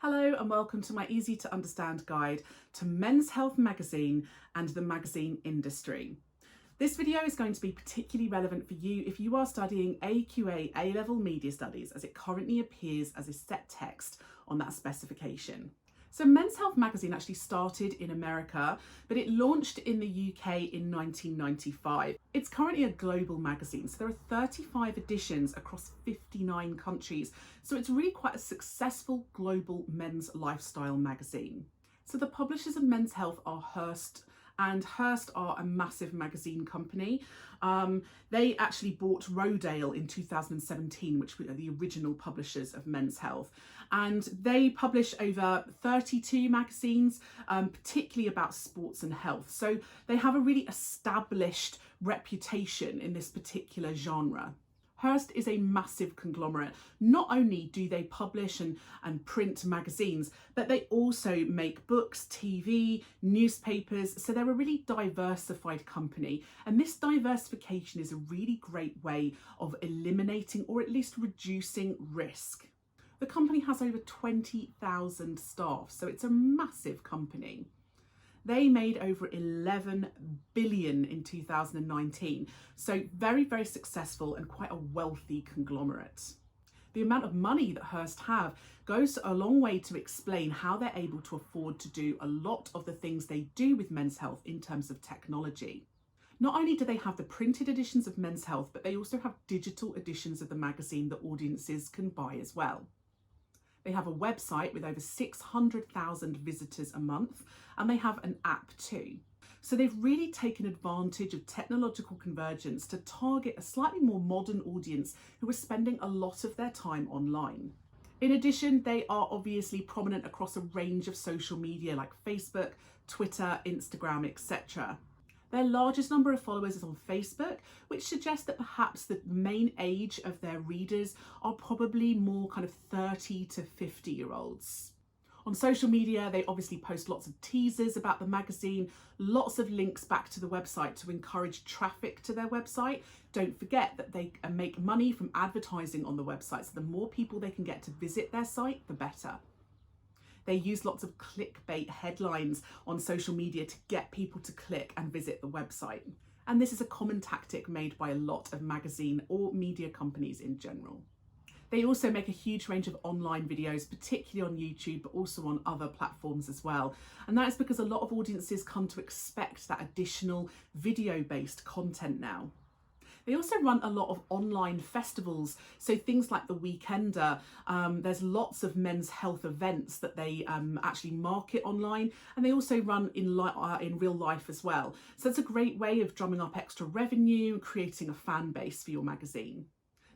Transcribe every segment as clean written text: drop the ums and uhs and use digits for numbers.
Hello and welcome to my easy to understand guide to Men's Health magazine and the magazine industry. This video is going to be particularly relevant for you if you are studying AQA A-level media studies, as it currently appears as a set text on that specification. So Men's Health magazine actually started in America, but it launched in the UK in 1995. It's currently a global magazine, so there are 35 editions across 59 countries. So it's really quite a successful global men's lifestyle magazine. So the publishers of Men's Health are Hearst, and Hearst are a massive magazine company. They actually bought Rodale in 2017, which were the original publishers of Men's Health. And they publish over 32 magazines, particularly about sports and health. So they have a really established reputation in this particular genre. Hearst is a massive conglomerate. Not only do they publish and print magazines, but they also make books, TV, newspapers. So they're a really diversified company. And this diversification is a really great way of eliminating or at least reducing risk. The company has over 20,000 staff, so it's a massive company. They made over 11 billion in 2019, so very, very successful and quite a wealthy conglomerate. The amount of money that Hearst have goes a long way to explain how they're able to afford to do a lot of the things they do with Men's Health in terms of technology. Not only do they have the printed editions of Men's Health, but they also have digital editions of the magazine that audiences can buy as well. They have a website with over 600,000 visitors a month, and they have an app too. So they've really taken advantage of technological convergence to target a slightly more modern audience who are spending a lot of their time online. In addition, they are obviously prominent across a range of social media like Facebook, Twitter, Instagram, etc. Their largest number of followers is on Facebook, which suggests that perhaps the main age of their readers are probably more kind of 30 to 50-year-olds. On social media, they obviously post lots of teasers about the magazine, lots of links back to the website to encourage traffic to their website. Don't forget that they make money from advertising on the website, so the more people they can get to visit their site, the better. They use lots of clickbait headlines on social media to get people to click and visit the website. And this is a common tactic made by a lot of magazine or media companies in general. They also make a huge range of online videos, particularly on YouTube, but also on other platforms as well. And that is because a lot of audiences come to expect that additional video-based content now. They also run a lot of online festivals, so things like the Weekender. There's lots of men's health events that they actually market online, and they also run in real life as well. So it's a great way of drumming up extra revenue, creating a fan base for your magazine.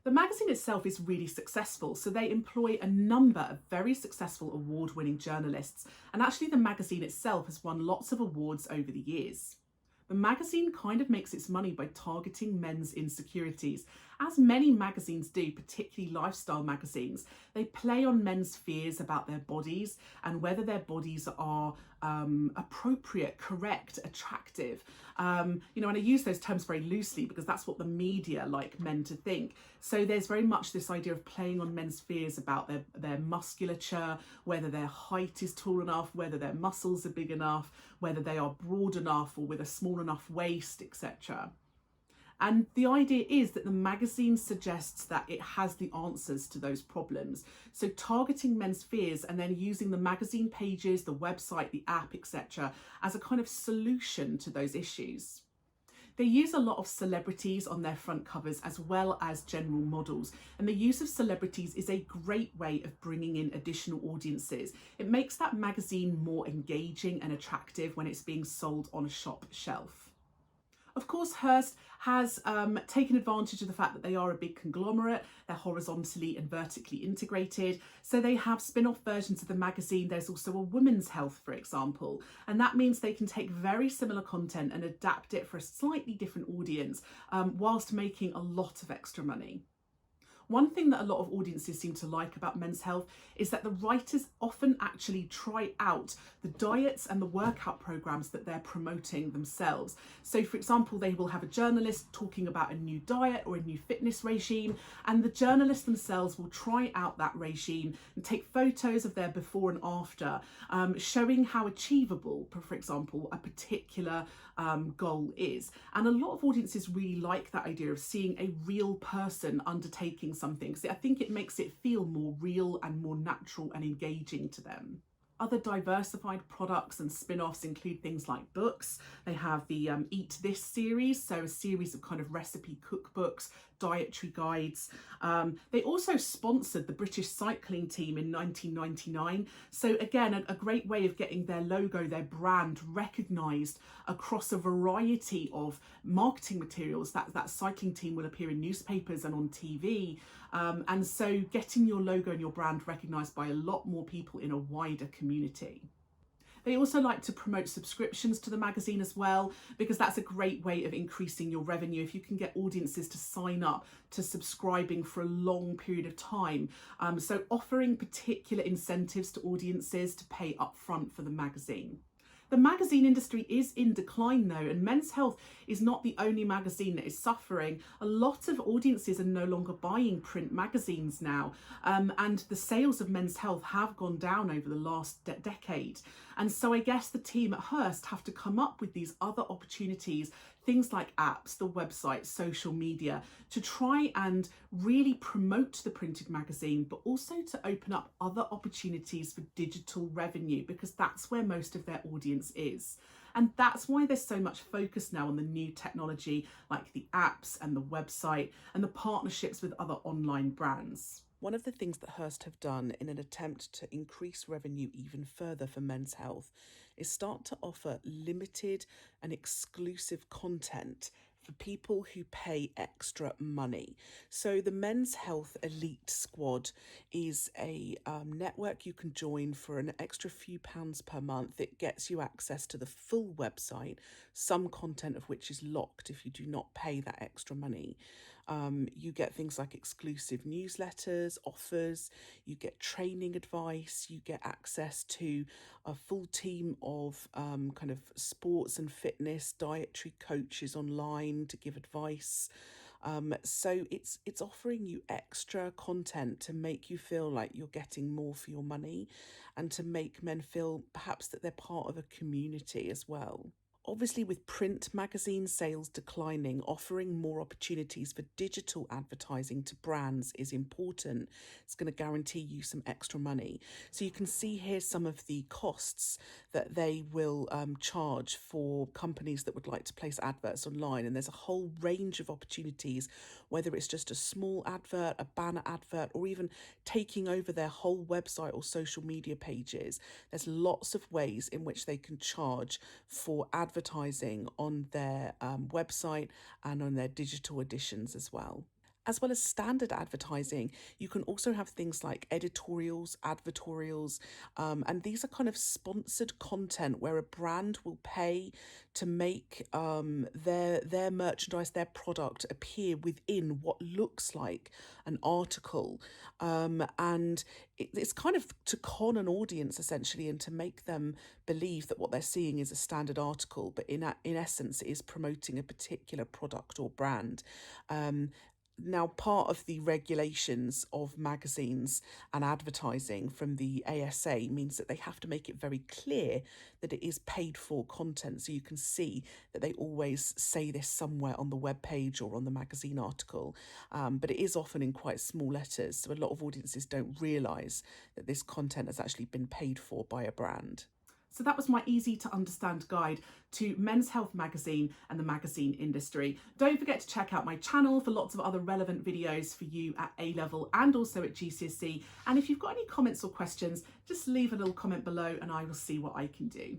The magazine itself is really successful, so they employ a number of very successful award-winning journalists, and actually the magazine itself has won lots of awards over the years. The magazine kind of makes its money by targeting men's insecurities. As many magazines do, particularly lifestyle magazines, they play on men's fears about their bodies and whether their bodies are appropriate, correct, attractive. And I use those terms very loosely because that's what the media like men to think. So there's very much this idea of playing on men's fears about their musculature, whether their height is tall enough, whether their muscles are big enough, whether they are broad enough or with a small enough waist, etc. And the idea is that the magazine suggests that it has the answers to those problems. So targeting men's fears and then using the magazine pages, the website, the app, etc. as a kind of solution to those issues. They use a lot of celebrities on their front covers as well as general models. And the use of celebrities is a great way of bringing in additional audiences. It makes that magazine more engaging and attractive when it's being sold on a shop shelf. Of course, Hearst has taken advantage of the fact that they are a big conglomerate. They're horizontally and vertically integrated. So they have spin-off versions of the magazine. There's also a women's health, for example. And that means they can take very similar content and adapt it for a slightly different audience whilst making a lot of extra money. One thing that a lot of audiences seem to like about Men's Health is that the writers often actually try out the diets and the workout programs that they're promoting themselves. So for example, they will have a journalist talking about a new diet or a new fitness regime, and the journalists themselves will try out that regime and take photos of their before and after, showing how achievable, for example, a particular goal is. And a lot of audiences really like that idea of seeing a real person undertaking something, because I think it makes it feel more real and more natural and engaging to them. Other diversified products and spin-offs include things like books. They have the Eat This series, so a series of kind of recipe cookbooks, dietary guides. They also sponsored the British cycling team in 1999. So again, a great way of getting their logo, their brand recognised across a variety of marketing materials. That cycling team will appear in newspapers and on TV. And so getting your logo and your brand recognised by a lot more people in a wider community. They also like to promote subscriptions to the magazine as well, because that's a great way of increasing your revenue if you can get audiences to sign up to subscribing for a long period of time. So offering particular incentives to audiences to pay upfront for the magazine. The magazine industry is in decline though, and Men's Health is not the only magazine that is suffering. A lot of audiences are no longer buying print magazines now, and the sales of Men's Health have gone down over the last decade. And so I guess the team at Hearst have to come up with these other opportunities, things like apps, the website, social media, to try and really promote the printed magazine, but also to open up other opportunities for digital revenue, because that's where most of their audience is. And that's why there's so much focus now on the new technology, like the apps and the website and the partnerships with other online brands. One of the things that Hearst have done in an attempt to increase revenue even further for Men's Health is start to offer limited and exclusive content for people who pay extra money. So the Men's Health Elite Squad is a network you can join for an extra few pounds per month. It gets you access to the full website, some content of which is locked if you do not pay that extra money. You get things like exclusive newsletters, offers, you get training advice, you get access to a full team of kind of sports and fitness dietary coaches online to give advice. So it's offering you extra content to make you feel like you're getting more for your money, and to make men feel perhaps that they're part of a community as well. Obviously, with print magazine sales declining, offering more opportunities for digital advertising to brands is important. It's going to guarantee you some extra money. So you can see here some of the costs that they will charge for companies that would like to place adverts online. And there's a whole range of opportunities, whether it's just a small advert, a banner advert, or even taking over their whole website or social media pages. There's lots of ways in which they can charge for advertising on their website and on their digital editions as well. As well as standard advertising, you can also have things like editorials, advertorials, and these are kind of sponsored content where a brand will pay to make their merchandise, their product appear within what looks like an article. And it's kind of to con an audience essentially, and to make them believe that what they're seeing is a standard article, but in essence it is promoting a particular product or brand. Now, part of the regulations of magazines and advertising from the ASA means that they have to make it very clear that it is paid for content. So you can see that they always say this somewhere on the webpage or on the magazine article, but it is often in quite small letters. So a lot of audiences don't realise that this content has actually been paid for by a brand. So that was my easy to understand guide to Men's Health magazine and the magazine industry. Don't forget to check out my channel for lots of other relevant videos for you at A level and also at GCSE. And if you've got any comments or questions, just leave a little comment below and I will see what I can do.